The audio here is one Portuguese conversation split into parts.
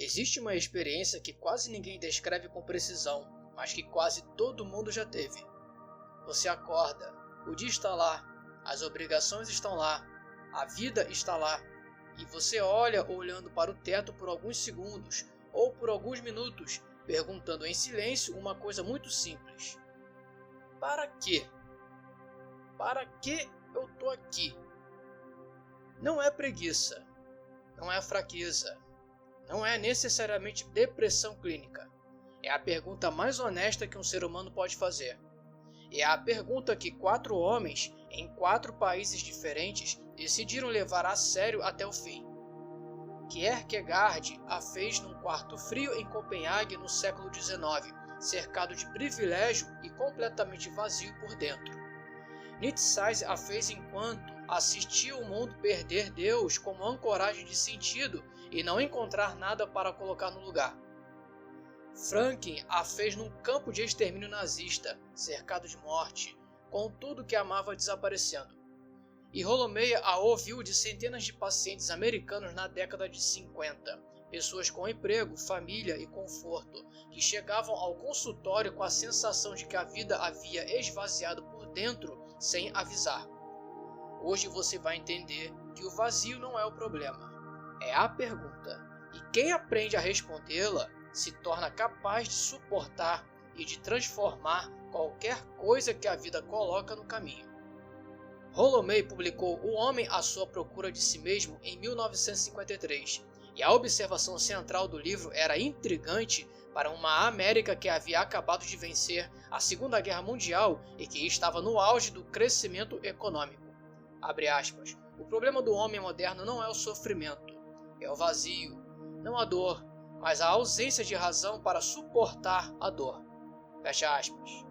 Existe uma experiência que quase ninguém descreve com precisão, mas que quase todo mundo já teve. Você acorda, o dia está lá, as obrigações estão lá, a vida está lá, e você olha olhando para o teto por alguns segundos ou por alguns minutos, perguntando em silêncio uma coisa muito simples: para quê? Para que eu tô aqui? Não é preguiça, não é fraqueza, não é necessariamente depressão clínica. É a pergunta mais honesta que um ser humano pode fazer. É a pergunta que 4 homens em 4 países diferentes decidiram levar a sério até o fim. Kierkegaard a fez num quarto frio em Copenhague no século XIX, cercado de privilégio e completamente vazio por dentro. Nietzsche a fez enquanto assistia o mundo perder Deus como ancoragem de sentido e não encontrar nada para colocar no lugar. Franklin a fez num campo de extermínio nazista, cercado de morte, com tudo que amava desaparecendo. E Holomeia a ouviu de centenas de pacientes americanos na década de 50, pessoas com emprego, família e conforto, que chegavam ao consultório com a sensação de que a vida havia esvaziado por dentro sem avisar. Hoje você vai entender que o vazio não é o problema, é a pergunta, e quem aprende a respondê-la se torna capaz de suportar e de transformar qualquer coisa que a vida coloca no caminho. Holomeia publicou O Homem à Sua Procura de Si Mesmo em 1953, e a observação central do livro era intrigante para uma América que havia acabado de vencer a Segunda Guerra Mundial e que estava no auge do crescimento econômico. Abre aspas, o problema do homem moderno não é o sofrimento, é o vazio, não a dor, mas a ausência de razão para suportar a dor. Fecha aspas.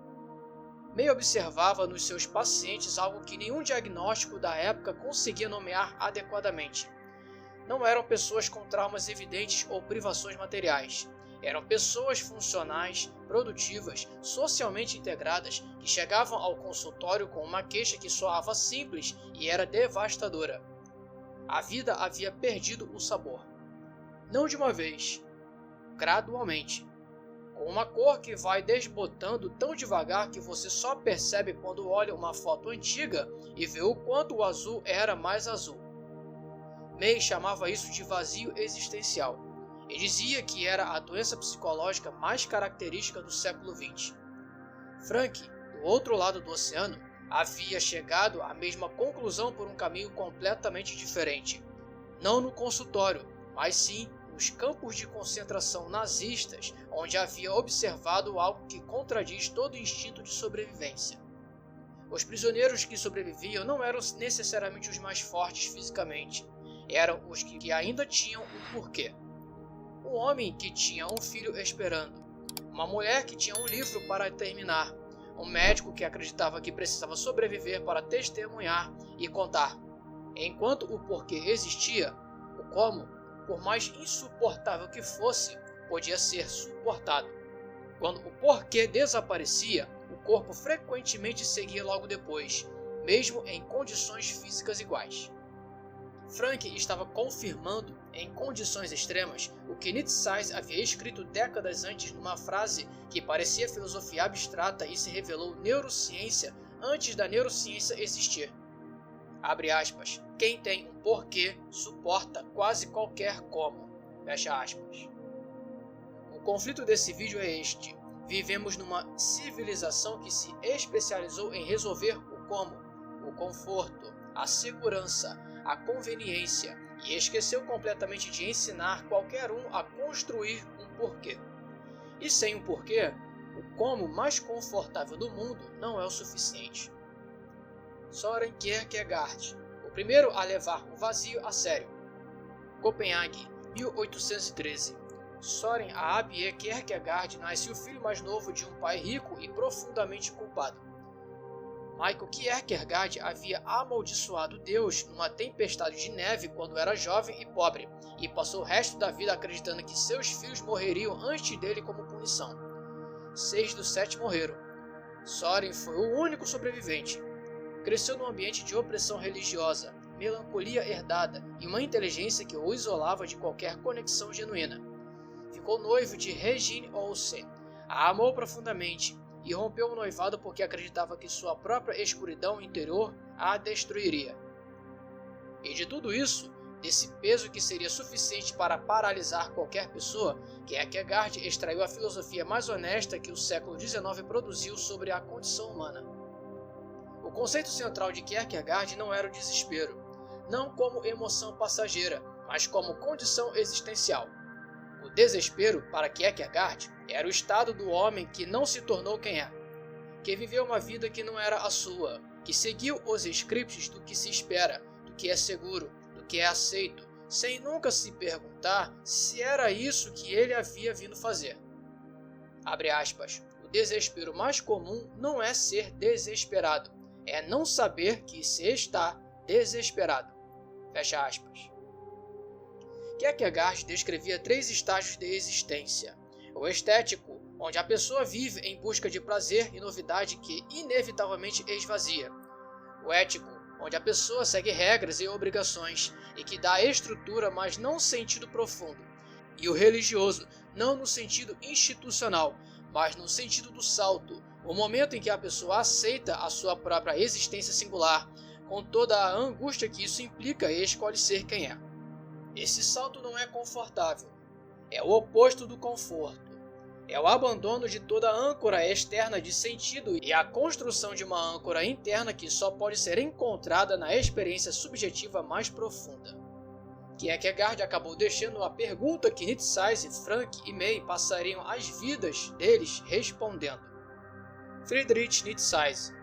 May observava nos seus pacientes algo que nenhum diagnóstico da época conseguia nomear adequadamente. Não eram pessoas com traumas evidentes ou privações materiais. Eram pessoas funcionais, produtivas, socialmente integradas, que chegavam ao consultório com uma queixa que soava simples e era devastadora. A vida havia perdido o sabor. Não de uma vez, gradualmente, com uma cor que vai desbotando tão devagar que você só percebe quando olha uma foto antiga e vê o quanto o azul era mais azul. May chamava isso de vazio existencial e dizia que era a doença psicológica mais característica do século XX. Frank, do outro lado do oceano, havia chegado à mesma conclusão por um caminho completamente diferente. Não no consultório, mas sim nos campos de concentração nazistas, onde havia observado algo que contradiz todo instinto de sobrevivência. Os prisioneiros que sobreviviam não eram necessariamente os mais fortes fisicamente, eram os que ainda tinham um porquê. Um homem que tinha um filho esperando, uma mulher que tinha um livro para terminar, um médico que acreditava que precisava sobreviver para testemunhar e contar. Enquanto o porquê existia, o como, por mais insuportável que fosse, podia ser suportado. Quando o porquê desaparecia, o corpo frequentemente seguia logo depois, mesmo em condições físicas iguais. Frank estava confirmando, em condições extremas, o que Nietzsche havia escrito décadas antes numa frase que parecia filosofia abstrata e se revelou neurociência antes da neurociência existir. Abre aspas, quem tem um porquê suporta quase qualquer como. Fecha aspas. O conflito desse vídeo é este. Vivemos numa civilização que se especializou em resolver o como, o conforto, a segurança, a conveniência e esqueceu completamente de ensinar qualquer um a construir um porquê. E sem um porquê, o como mais confortável do mundo não é o suficiente. Søren Kierkegaard, o primeiro a levar o vazio a sério. Copenhague, 1813. Søren Abie Kierkegaard nasce o filho mais novo de um pai rico e profundamente culpado. Michael Kierkegaard havia amaldiçoado Deus numa tempestade de neve quando era jovem e pobre, e passou o resto da vida acreditando que seus filhos morreriam antes dele como punição. 6 dos 7 morreram. Søren foi o único sobrevivente. Cresceu num ambiente de opressão religiosa, melancolia herdada e uma inteligência que o isolava de qualquer conexão genuína. ficou noivo de Regine Olsen, a amou profundamente e rompeu o noivado porque acreditava que sua própria escuridão interior a destruiria. E de tudo isso, desse peso que seria suficiente para paralisar qualquer pessoa, Kierkegaard extraiu a filosofia mais honesta que o século XIX produziu sobre a condição humana. O conceito central de Kierkegaard não era o desespero, não como emoção passageira, mas como condição existencial. O desespero, para Kierkegaard, era o estado do homem que não se tornou quem é, que viveu uma vida que não era a sua, que seguiu os scripts do que se espera, do que é seguro, do que é aceito, sem nunca se perguntar se era isso que ele havia vindo fazer. Abre aspas. O desespero mais comum não é ser desesperado, é não saber que se está desesperado. Fecha aspas. Kierkegaard descrevia 3 estágios de existência. O estético, onde a pessoa vive em busca de prazer e novidade que inevitavelmente esvazia. O ético, onde a pessoa segue regras e obrigações e que dá estrutura, mas não sentido profundo. E o religioso, não no sentido institucional, mas no sentido do salto, o momento em que a pessoa aceita a sua própria existência singular, com toda a angústia que isso implica e escolhe ser quem é. Esse salto não é confortável, é o oposto do conforto. É o abandono de toda âncora externa de sentido e a construção de uma âncora interna que só pode ser encontrada na experiência subjetiva mais profunda. Kierkegaard acabou deixando a pergunta que Nietzsche, Frank e May passariam as vidas deles respondendo. Friedrich Nietzsche,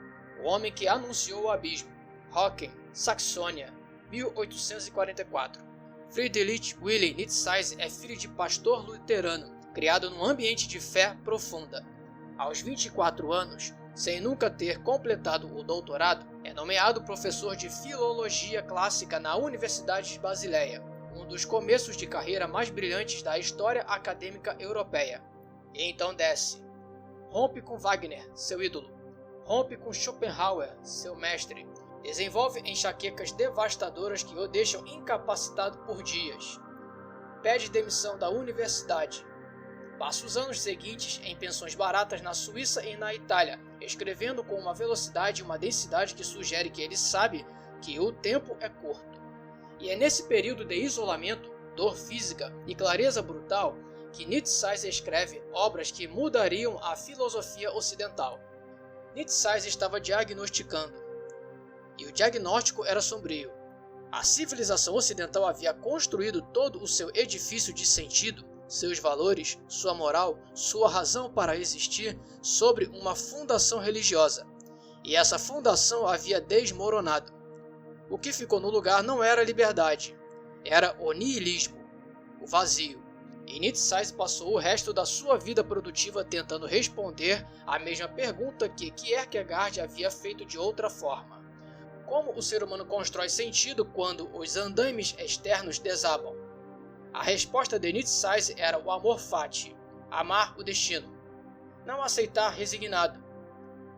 o homem que anunciou o abismo, Hocken, Saxônia, 1844. Friedrich Wilhelm Nietzsche é filho de pastor luterano, criado num ambiente de fé profunda. Aos 24 anos, sem nunca ter completado o doutorado, é nomeado professor de filologia clássica na Universidade de Basileia, um dos começos de carreira mais brilhantes da história acadêmica europeia. E então desce. Rompe com Wagner, seu ídolo. Rompe com Schopenhauer, seu mestre. Desenvolve enxaquecas devastadoras que o deixam incapacitado por dias. Pede demissão da universidade. Passa os anos seguintes em pensões baratas na Suíça e na Itália, escrevendo com uma velocidade e uma densidade que sugere que ele sabe que o tempo é curto. E é nesse período de isolamento, dor física e clareza brutal que Nietzsche escreve obras que mudariam a filosofia ocidental. Nietzsche estava diagnosticando, e o diagnóstico era sombrio. A civilização ocidental havia construído todo o seu edifício de sentido, seus valores, sua moral, sua razão para existir, sobre uma fundação religiosa, e essa fundação havia desmoronado. O que ficou no lugar não era a liberdade, era o niilismo, o vazio. E Nietzsche passou o resto da sua vida produtiva tentando responder à mesma pergunta que Kierkegaard havia feito de outra forma. Como o ser humano constrói sentido quando os andaimes externos desabam? A resposta de Nietzsche era o amor fati, amar o destino. Não aceitar resignado.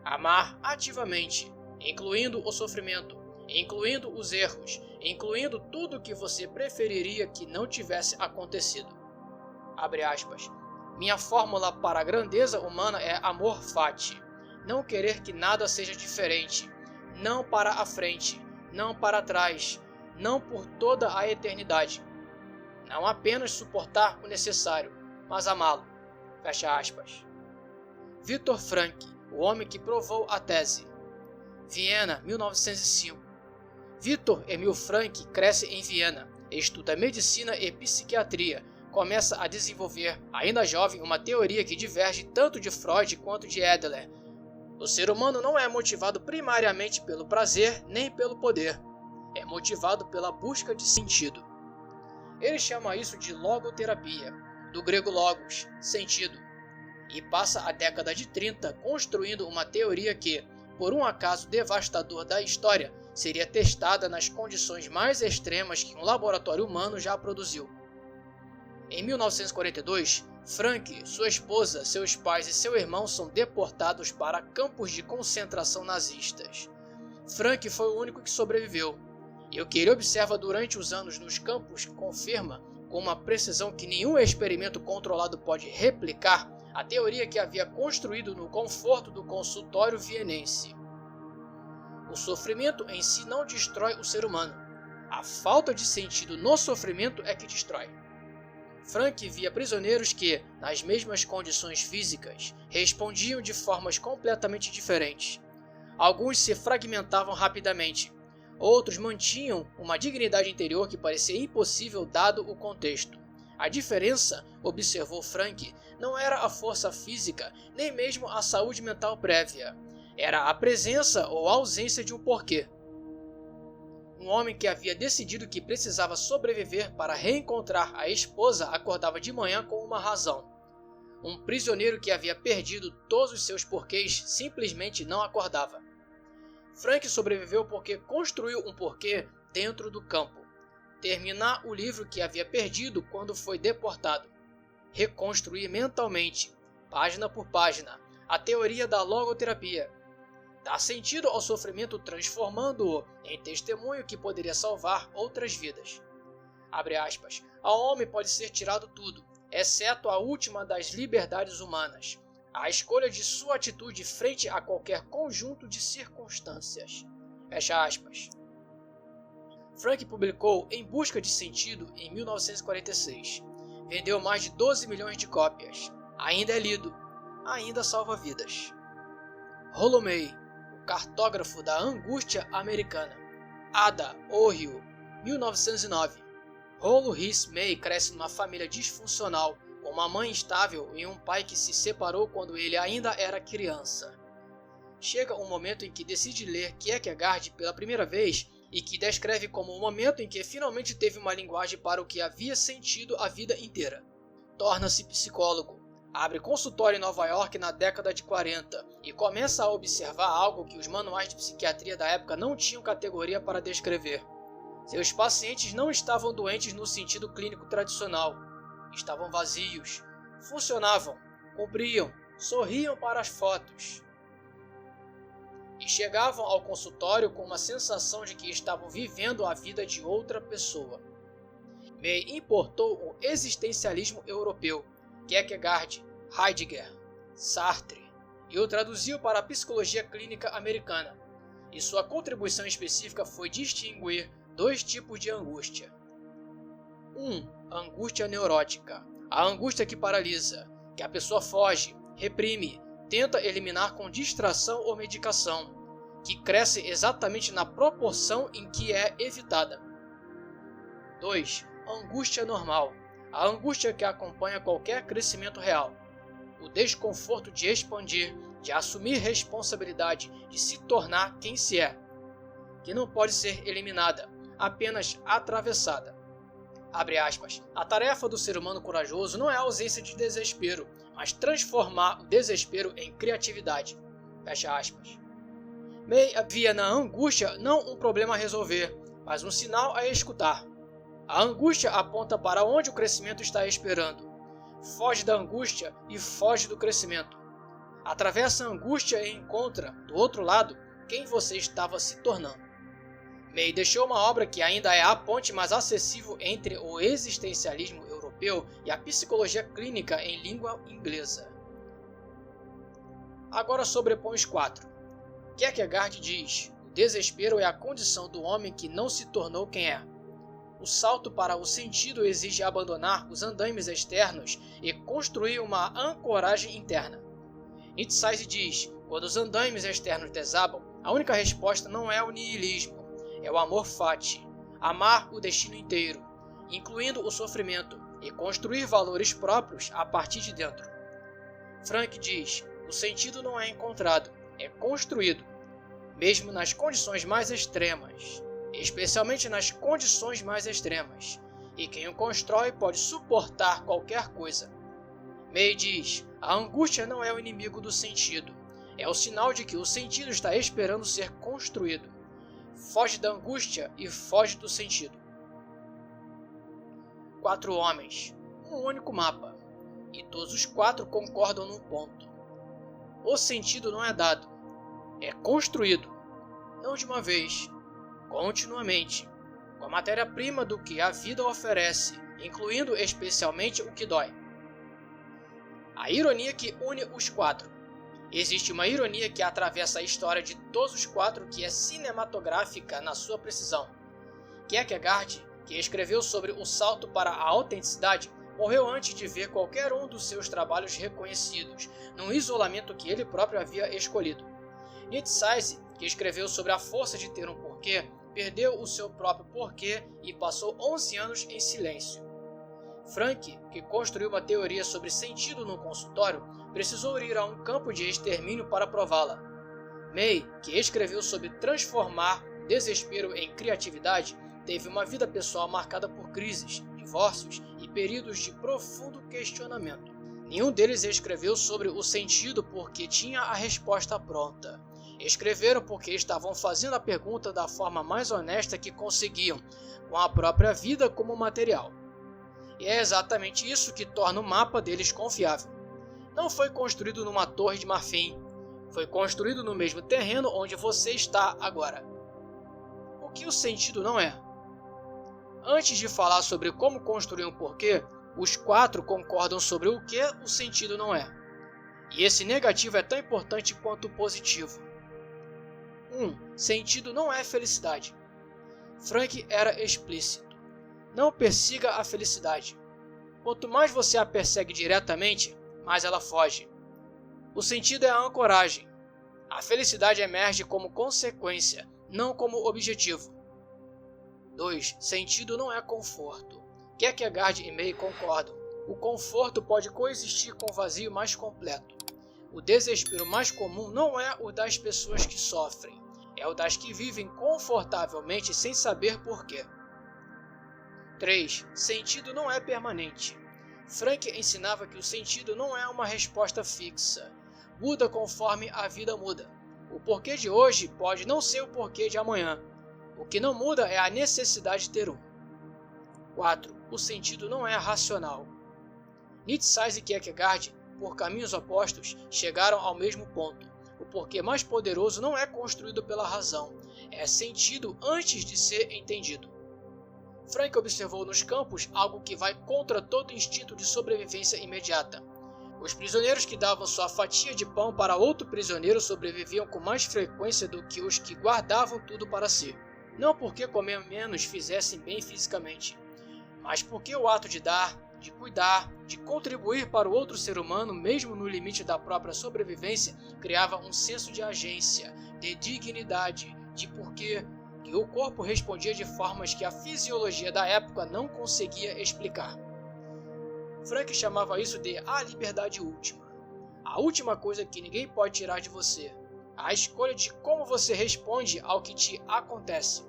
Amar ativamente, incluindo o sofrimento, incluindo os erros, incluindo tudo que você preferiria que não tivesse acontecido. Abre aspas. Minha fórmula para a grandeza humana é amor fati. Não querer que nada seja diferente. Não para a frente, não para trás, não por toda a eternidade. Não apenas suportar o necessário, mas amá-lo. Fecha aspas. Viktor Frankl, o homem que provou a tese. Viena, 1905. Viktor Emil Frankl cresce em Viena, estuda medicina e psiquiatria, começa a desenvolver, ainda jovem, uma teoria que diverge tanto de Freud quanto de Adler. O ser humano não é motivado primariamente pelo prazer nem pelo poder. É motivado pela busca de sentido. Ele chama isso de logoterapia, do grego logos, sentido, e passa a década de 30 construindo uma teoria que, por um acaso devastador da história, seria testada nas condições mais extremas que um laboratório humano já produziu. Em 1942, Frankl, sua esposa, seus pais e seu irmão são deportados para campos de concentração nazistas. Frankl foi o único que sobreviveu. E o que ele observa durante os anos nos campos confirma, com uma precisão que nenhum experimento controlado pode replicar, a teoria que havia construído no conforto do consultório vienense. O sofrimento em si não destrói o ser humano. A falta de sentido no sofrimento é que destrói. Frank via prisioneiros que, nas mesmas condições físicas, respondiam de formas completamente diferentes. Alguns se fragmentavam rapidamente, outros mantinham uma dignidade interior que parecia impossível dado o contexto. A diferença, observou Frank, não era a força física, nem mesmo a saúde mental prévia. Era a presença ou a ausência de um porquê. Um homem que havia decidido que precisava sobreviver para reencontrar a esposa acordava de manhã com uma razão. Um prisioneiro que havia perdido todos os seus porquês simplesmente não acordava. Frank sobreviveu porque construiu um porquê dentro do campo. Terminar o livro que havia perdido quando foi deportado. Reconstruir mentalmente, página por página, a teoria da logoterapia. Dar sentido ao sofrimento transformando-o em testemunho que poderia salvar outras vidas. Abre aspas. Ao homem pode ser tirado tudo, exceto a última das liberdades humanas, a escolha de sua atitude frente a qualquer conjunto de circunstâncias. Fecha aspas. Frank publicou Em Busca de Sentido em 1946. Vendeu mais de 12 milhões de cópias. Ainda é lido. Ainda salva vidas. Rollo May, o cartógrafo da angústia americana. Ada, Ohio, 1909. Rollo Rhys May cresce numa família disfuncional, com uma mãe instável e um pai que se separou quando ele ainda era criança. Chega um momento em que decide ler Kierkegaard pela primeira vez e que descreve como o momento em que finalmente teve uma linguagem para o que havia sentido a vida inteira. Torna-se psicólogo, abre consultório em Nova York na década de 40 e começa a observar algo que os manuais de psiquiatria da época não tinham categoria para descrever. Seus pacientes não estavam doentes no sentido clínico tradicional. Estavam vazios, funcionavam, cumpriam, sorriam para as fotos. E chegavam ao consultório com uma sensação de que estavam vivendo a vida de outra pessoa. May importou o existencialismo europeu, Kierkegaard, Heidegger, Sartre, e o traduziu para a psicologia clínica americana. E sua contribuição específica foi distinguir dois tipos de angústia. Angústia neurótica, a angústia que paralisa, que a pessoa foge, reprime, tenta eliminar com distração ou medicação, que cresce exatamente na proporção em que é evitada. 2. Angústia normal, a angústia que acompanha qualquer crescimento real, o desconforto de expandir, de assumir responsabilidade, de se tornar quem se é, que não pode ser eliminada, apenas atravessada. Abre aspas. A tarefa do ser humano corajoso não é a ausência de desespero, mas transformar o desespero em criatividade. Fecha aspas. May via na angústia não um problema a resolver, mas um sinal a escutar. A angústia aponta para onde o crescimento está esperando. Foge da angústia e foge do crescimento. Atravessa a angústia e encontra, do outro lado, quem você estava se tornando. May deixou uma obra que ainda é a ponte mais acessível entre o existencialismo europeu e a psicologia clínica em língua inglesa. Agora sobrepõe os 4. Kierkegaard diz: o desespero é a condição do homem que não se tornou quem é. O salto para o sentido exige abandonar os andaimes externos e construir uma ancoragem interna. Nietzsche diz: quando os andaimes externos desabam, a única resposta não é o niilismo, é o amor fati, amar o destino inteiro, incluindo o sofrimento, e construir valores próprios a partir de dentro. Frank diz: o sentido não é encontrado, é construído, mesmo nas condições mais extremas, especialmente nas condições mais extremas, e quem o constrói pode suportar qualquer coisa. May diz: a angústia não é o inimigo do sentido, é o sinal de que o sentido está esperando ser construído. Foge da angústia e foge do sentido. 4 homens, um único mapa, e todos os 4 concordam num ponto. O sentido não é dado, é construído, não de uma vez, continuamente, com a matéria-prima do que a vida oferece, incluindo especialmente o que dói. A ironia que une os quatro. Existe uma ironia que atravessa a história de todos os quatro que é cinematográfica na sua precisão. Kierkegaard, que escreveu sobre o salto para a autenticidade, morreu antes de ver qualquer um dos seus trabalhos reconhecidos, num isolamento que ele próprio havia escolhido. Nietzsche, que escreveu sobre a força de ter um porquê, perdeu o seu próprio porquê e passou 11 anos em silêncio. Frank, que construiu uma teoria sobre sentido no consultório, precisou ir a um campo de extermínio para prová-la. May, que escreveu sobre transformar desespero em criatividade, teve uma vida pessoal marcada por crises, divórcios e períodos de profundo questionamento. Nenhum deles escreveu sobre o sentido porque tinha a resposta pronta. Escreveram porque estavam fazendo a pergunta da forma mais honesta que conseguiam, com a própria vida como material. E é exatamente isso que torna o mapa deles confiável. Não foi construído numa torre de marfim, foi construído no mesmo terreno onde você está agora. O que o sentido não é? Antes de falar sobre como construir um porquê, os quatro concordam sobre o que o sentido não é. E esse negativo é tão importante quanto o positivo. 1. Sentido não é felicidade. Frank era explícito. Não persiga a felicidade. Quanto mais você a persegue diretamente, mais ela foge. O sentido é a ancoragem. A felicidade emerge como consequência, não como objetivo. 2. Sentido não é conforto. Kierkegaard e May concordam. O conforto pode coexistir com o vazio mais completo. O desespero mais comum não é o das pessoas que sofrem, é o das que vivem confortavelmente sem saber porquê. 3. Sentido não é permanente. Frank ensinava que o sentido não é uma resposta fixa. Muda conforme a vida muda. O porquê de hoje pode não ser o porquê de amanhã. O que não muda é a necessidade de ter um. 4. O sentido não é racional. Nietzsche e Kierkegaard, por caminhos opostos, chegaram ao mesmo ponto. O porquê mais poderoso não é construído pela razão, é sentido antes de ser entendido. Frank observou nos campos algo que vai contra todo instinto de sobrevivência imediata. Os prisioneiros que davam sua fatia de pão para outro prisioneiro sobreviviam com mais frequência do que os que guardavam tudo para si. Não porque comer menos fizessem bem fisicamente, mas porque o ato de dar, de cuidar, de contribuir para o outro ser humano, mesmo no limite da própria sobrevivência, criava um senso de agência, de dignidade, de porquê, que o corpo respondia de formas que a fisiologia da época não conseguia explicar. Frank chamava isso de a liberdade última. A última coisa que ninguém pode tirar de você. A escolha de como você responde ao que te acontece.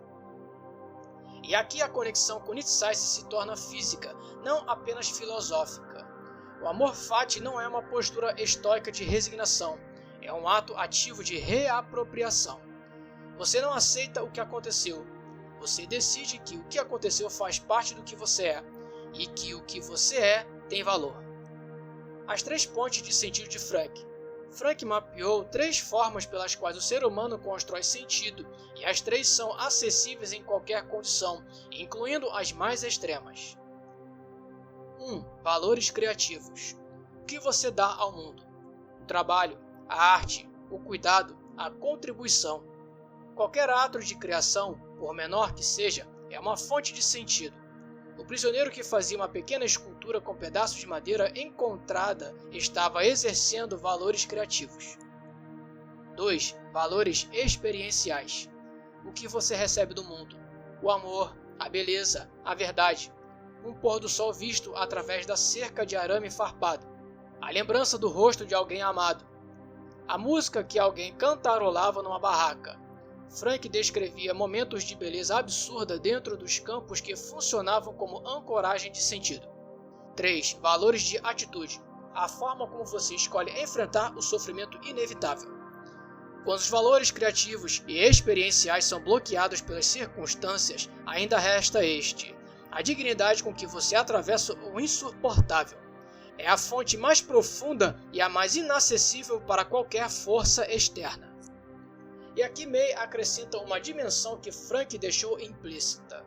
E aqui a conexão com Nietzsche se torna física, não apenas filosófica. O amor fati não é uma postura estoica de resignação, é um ato ativo de reapropriação. Você não aceita o que aconteceu. Você decide que o que aconteceu faz parte do que você é e que o que você é tem valor. As 3 pontes de sentido de Frank. Frank mapeou 3 formas pelas quais o ser humano constrói sentido e as 3 são acessíveis em qualquer condição, incluindo as mais extremas. 1. Valores criativos. O que você dá ao mundo? O trabalho, a arte, o cuidado, a contribuição. Qualquer ato de criação, por menor que seja, é uma fonte de sentido. O prisioneiro que fazia uma pequena escultura com pedaços de madeira encontrada estava exercendo valores criativos. 2. Valores experienciais. O que você recebe do mundo? O amor, a beleza, a verdade. Um pôr do sol visto através da cerca de arame farpado. A lembrança do rosto de alguém amado. A música que alguém cantarolava numa barraca. Frank descrevia momentos de beleza absurda dentro dos campos que funcionavam como ancoragem de sentido. 3. Valores de atitude. A forma como você escolhe enfrentar o sofrimento inevitável. Quando os valores criativos e experienciais são bloqueados pelas circunstâncias, ainda resta este: a dignidade com que você atravessa o insuportável. É a fonte mais profunda e a mais inacessível para qualquer força externa. E aqui May acrescenta uma dimensão que Frank deixou implícita.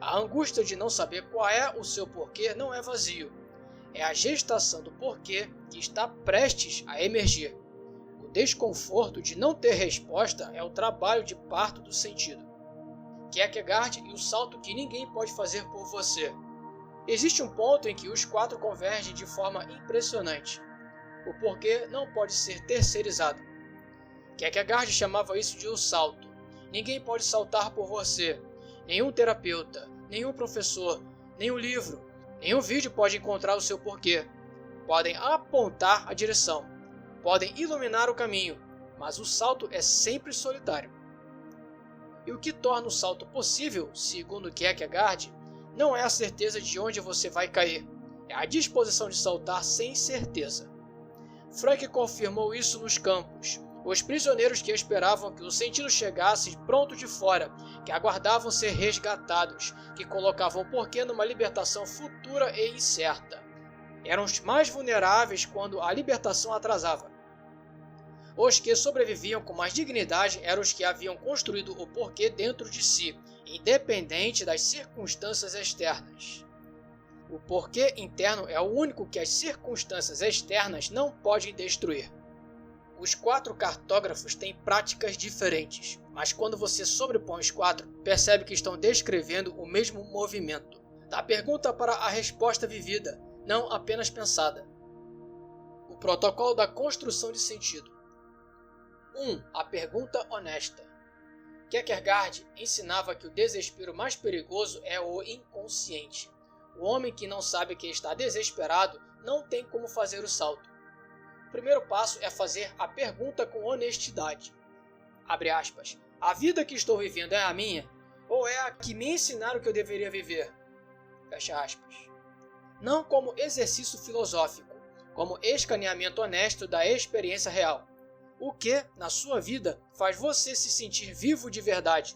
A angústia de não saber qual é o seu porquê não é vazio. É a gestação do porquê que está prestes a emergir. O desconforto de não ter resposta é o trabalho de parto do sentido. Kierkegaard e o salto que ninguém pode fazer por você. Existe um ponto em que os quatro convergem de forma impressionante. O porquê não pode ser terceirizado. Kierkegaard chamava isso de o salto. Ninguém pode saltar por você. Nenhum terapeuta, nenhum professor, nenhum livro, nenhum vídeo pode encontrar o seu porquê. Podem apontar a direção, podem iluminar o caminho, mas o salto é sempre solitário. E o que torna o salto possível, segundo Kierkegaard, não é a certeza de onde você vai cair, é a disposição de saltar sem certeza. Frank confirmou isso nos campos. Os prisioneiros que esperavam que o sentido chegasse pronto de fora, que aguardavam ser resgatados, que colocavam o porquê numa libertação futura e incerta. Eram os mais vulneráveis quando a libertação atrasava. Os que sobreviviam com mais dignidade eram os que haviam construído o porquê dentro de si, independente das circunstâncias externas. O porquê interno é o único que as circunstâncias externas não podem destruir. Os quatro cartógrafos têm práticas diferentes, mas quando você sobrepõe os quatro, percebe que estão descrevendo o mesmo movimento. Da pergunta para a resposta vivida, não apenas pensada. O protocolo da construção de sentido. 1. A pergunta honesta. Kierkegaard ensinava que o desespero mais perigoso é o inconsciente. O homem que não sabe que está desesperado não tem como fazer o salto. O primeiro passo é fazer a pergunta com honestidade. Abre aspas. A vida que estou vivendo é a minha? Ou é a que me ensinaram que eu deveria viver? Fecha aspas. Não como exercício filosófico, como escaneamento honesto da experiência real. O que, na sua vida, faz você se sentir vivo de verdade?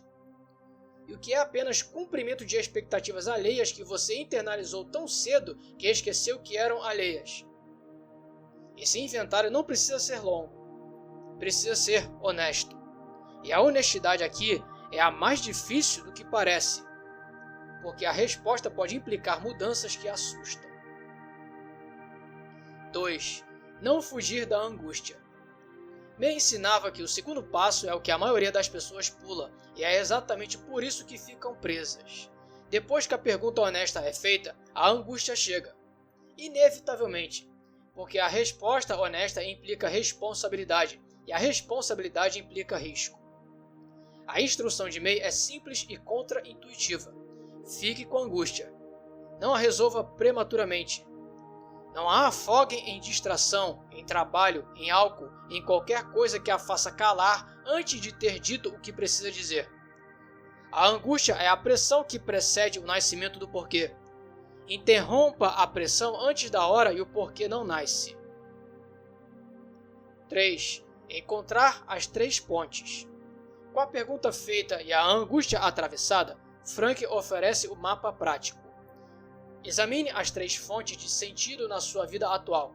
E o que é apenas cumprimento de expectativas alheias que você internalizou tão cedo que esqueceu que eram alheias? Esse inventário não precisa ser longo, precisa ser honesto. E a honestidade aqui é a mais difícil do que parece, porque a resposta pode implicar mudanças que assustam. 2. Não fugir da angústia. Me ensinava que o segundo passo é o que a maioria das pessoas pula, e é exatamente por isso que ficam presas. Depois que a pergunta honesta é feita, a angústia chega. Inevitavelmente. Porque a resposta honesta implica responsabilidade, e a responsabilidade implica risco. A instrução de May é simples e contra-intuitiva. Fique com angústia. Não a resolva prematuramente. Não a afogue em distração, em trabalho, em álcool, em qualquer coisa que a faça calar antes de ter dito o que precisa dizer. A angústia é a pressão que precede o nascimento do porquê. Interrompa a pressão antes da hora e o porquê não nasce. 3. Encontrar as três pontes. Com a pergunta feita e a angústia atravessada, Frank oferece o mapa prático. Examine as três fontes de sentido na sua vida atual.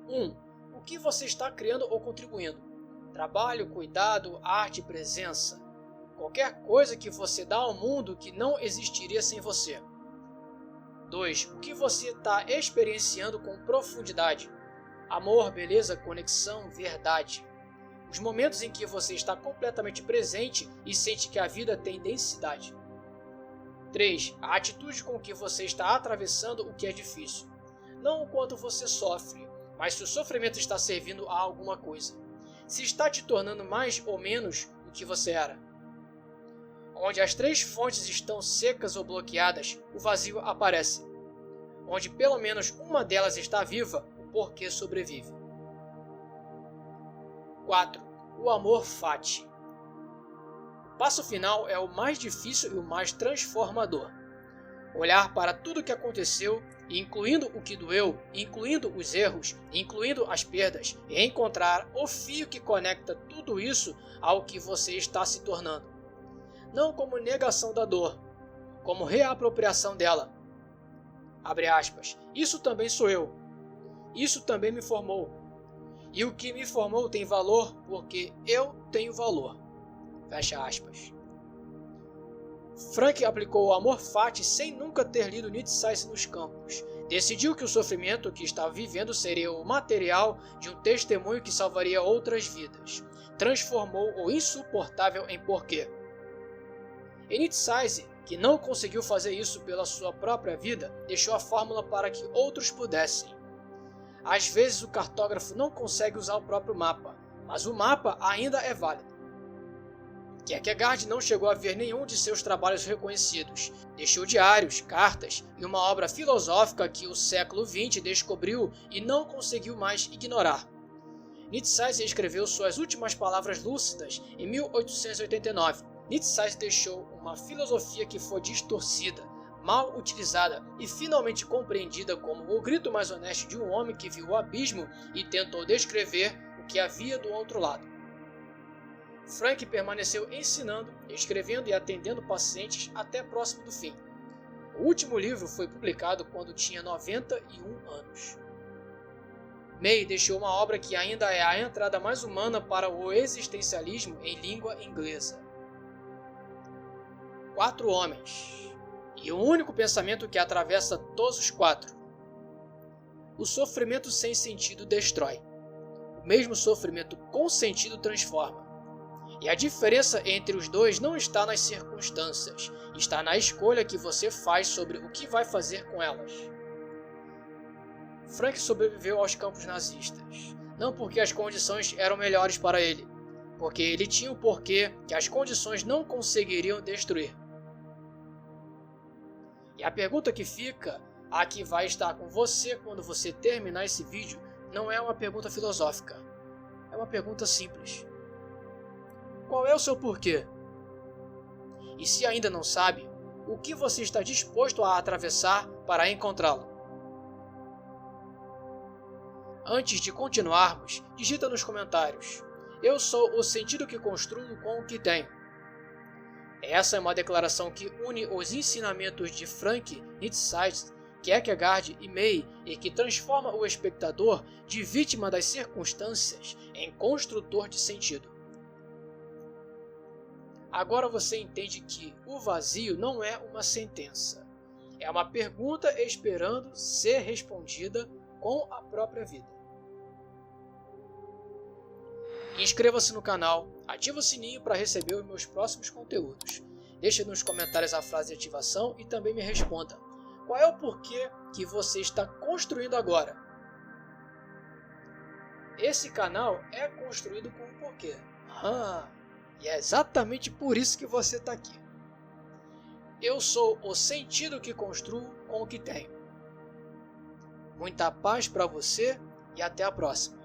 1. O que você está criando ou contribuindo? Trabalho, cuidado, arte, presença. Qualquer coisa que você dá ao mundo que não existiria sem você. 2. O que você está experienciando com profundidade? Amor, beleza, conexão, verdade. Os momentos em que você está completamente presente e sente que a vida tem densidade. 3. A atitude com que você está atravessando o que é difícil. Não o quanto você sofre, mas se o sofrimento está servindo a alguma coisa. Se está te tornando mais ou menos do que você era. Onde as três fontes estão secas ou bloqueadas, o vazio aparece. Onde pelo menos uma delas está viva, o porquê sobrevive. 4. O amor fati. O passo final é o mais difícil e o mais transformador. Olhar para tudo o que aconteceu, incluindo o que doeu, incluindo os erros, incluindo as perdas, e encontrar o fio que conecta tudo isso ao que você está se tornando. Não como negação da dor, como reapropriação dela. Abre aspas. Isso também sou eu. Isso também me formou. E o que me formou tem valor porque eu tenho valor. Fecha aspas. Frank aplicou o amor fati sem nunca ter lido Nietzsche nos campos. Decidiu que o sofrimento que estava vivendo seria o material de um testemunho que salvaria outras vidas. Transformou o insuportável em porquê. E Nietzsche, que não conseguiu fazer isso pela sua própria vida, deixou a fórmula para que outros pudessem. Às vezes o cartógrafo não consegue usar o próprio mapa, mas o mapa ainda é válido. Kierkegaard não chegou a ver nenhum de seus trabalhos reconhecidos. Deixou diários, cartas e uma obra filosófica que o século XX descobriu e não conseguiu mais ignorar. Nietzsche escreveu suas últimas palavras lúcidas em 1889. Nietzsche deixou uma filosofia que foi distorcida, mal utilizada e finalmente compreendida como o grito mais honesto de um homem que viu o abismo e tentou descrever o que havia do outro lado. Frank permaneceu ensinando, escrevendo e atendendo pacientes até próximo do fim. O último livro foi publicado quando tinha 91 anos. May deixou uma obra que ainda é a entrada mais humana para o existencialismo em língua inglesa. 4 homens, e o único pensamento que atravessa todos os 4. O sofrimento sem sentido destrói. O mesmo sofrimento com sentido transforma. E a diferença entre os dois não está nas circunstâncias, está na escolha que você faz sobre o que vai fazer com elas. Frank sobreviveu aos campos nazistas, não porque as condições eram melhores para ele, porque ele tinha o porquê que as condições não conseguiriam destruir. E a pergunta que fica, a que vai estar com você quando você terminar esse vídeo, não é uma pergunta filosófica, é uma pergunta simples. Qual é o seu porquê? E se ainda não sabe, o que você está disposto a atravessar para encontrá-lo? Antes de continuarmos, digita nos comentários: eu sou o sentido que construo com o que tenho. Essa é uma declaração que une os ensinamentos de Frank, Nietzsche, Kierkegaard e May e que transforma o espectador de vítima das circunstâncias em construtor de sentido. Agora você entende que o vazio não é uma sentença. É uma pergunta esperando ser respondida com a própria vida. Inscreva-se no canal, ative o sininho para receber os meus próximos conteúdos. Deixe nos comentários a frase de ativação e também me responda: qual é o porquê que você está construindo agora? Esse canal é construído com um porquê. E é exatamente por isso que você está aqui. Eu sou o sentido que construo com o que tenho. Muita paz para você e até a próxima.